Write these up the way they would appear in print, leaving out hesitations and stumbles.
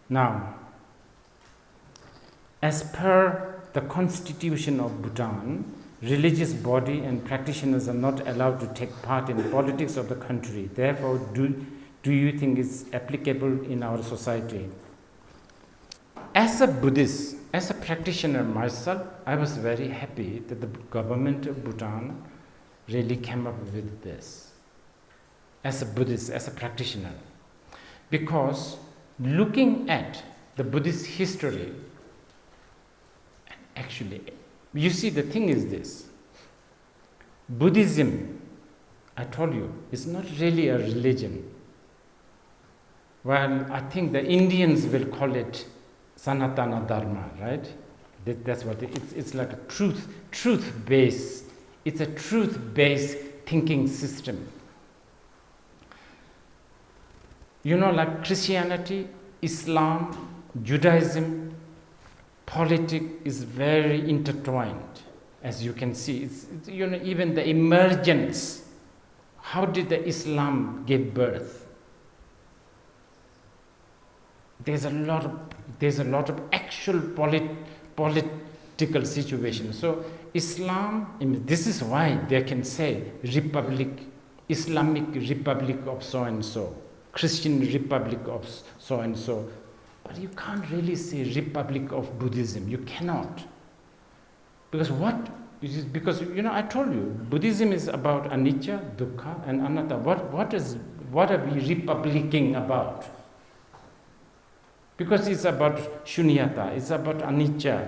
Now, as per the constitution of Bhutan, religious body and practitioners are not allowed to take part in politics of the country. Therefore, do you think it's applicable in our society? As a Buddhist, as a practitioner myself, I was very happy that the government of Bhutan really came up with this. As a Buddhist, as a practitioner. Because looking at the Buddhist history, actually, you see, the thing is this. Buddhism, I told you, is not really a religion. Well, I think the Indians will call it Sanatana Dharma, right? That's what it's like a truth-based. It's a truth-based thinking system. You know, like Christianity, Islam, Judaism, politics is very intertwined, as you can see. It's even the emergence. How did the Islam give birth? There's a lot of actual political situation. So Islam, this is why they can say republic, Islamic Republic of so and so, Christian Republic of so and so. But you can't really say Republic of Buddhism. You cannot. Because I told you, Buddhism is about anicca, dukkha, and anatta. What are we republicing about? Because it's about shunyata, it's about anicca.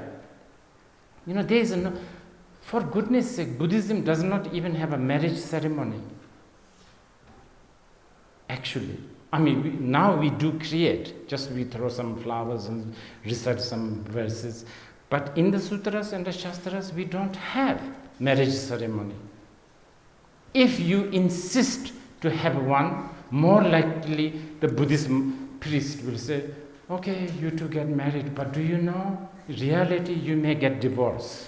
There is for goodness sake, Buddhism does not even have a marriage ceremony. Actually. Now we do create, just we throw some flowers and recite some verses. But in the sutras and the shastras, we don't have marriage ceremony. If you insist to have one, more likely the Buddhist priest will say, okay, you two get married, but do you know, in reality, you may get divorced.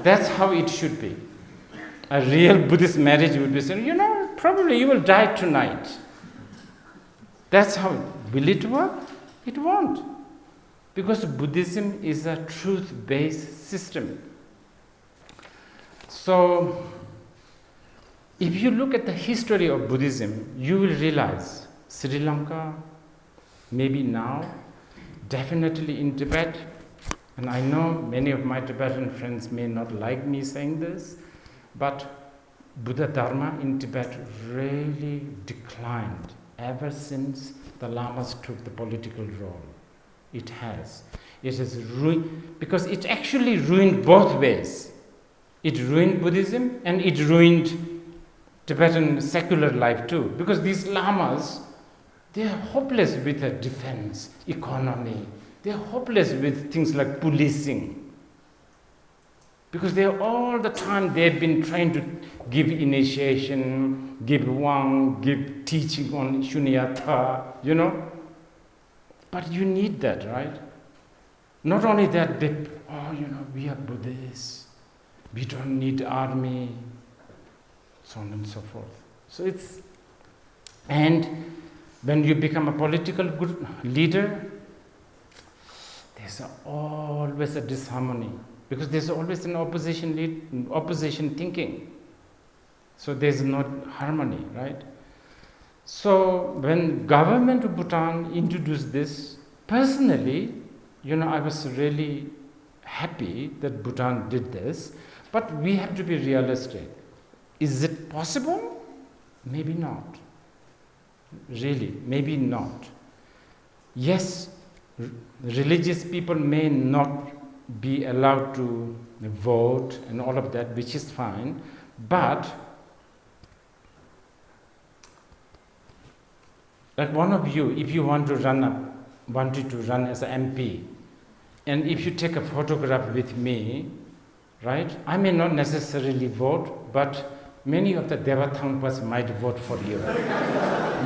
That's how it should be. A real Buddhist marriage would be saying, probably you will die tonight. That's how. Will it work? It won't. Because Buddhism is a truth-based system. So, if you look at the history of Buddhism, you will realize Sri Lanka, maybe now, definitely in Tibet, and I know many of my Tibetan friends may not like me saying this, but Buddha Dharma in Tibet really declined ever since the Lamas took the political role. It has. It has ruined, because it actually ruined both ways. It ruined Buddhism and it ruined Tibetan secular life too, because these Lamas, they are hopeless with the defense, economy. They are hopeless with things like policing. Because they are all the time they've been trying to give initiation, give wang, give teaching on shunyata, But you need that, right? Not only that, we are Buddhists. We don't need army, so on and so forth. And when you become a political good leader, there's always a disharmony. Because there's always an opposition thinking. So there's not harmony, right? So when government of Bhutan introduced this, personally, I was really happy that Bhutan did this, but we have to be realistic. Is it possible? Maybe not. Really, maybe not. Yes, religious people may not be allowed to vote and all of that, which is fine, but like one of you, if you wanted to run as an MP, and if you take a photograph with me, right, I may not necessarily vote, but many of the Devathangpas might vote for you.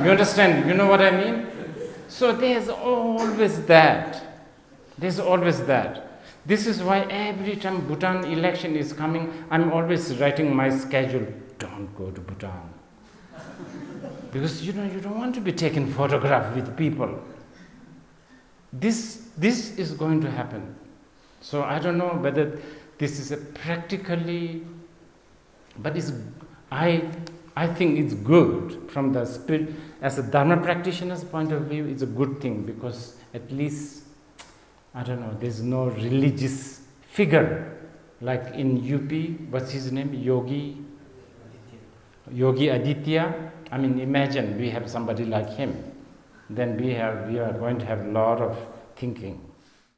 You understand? You know what I mean? So there's always that. This is why every time Bhutan election is coming, I'm always writing my schedule, don't go to Bhutan. Because you don't want to be taken photograph with people. This is going to happen. So I don't know whether this is a practically, but I think it's good from the spirit, as a Dharma practitioner's point of view, it's a good thing, because at least, I don't know, there's no religious figure, like in UP, what's his name, Yogi Aditya. I mean, imagine we have somebody like him, then we are going to have a lot of thinking.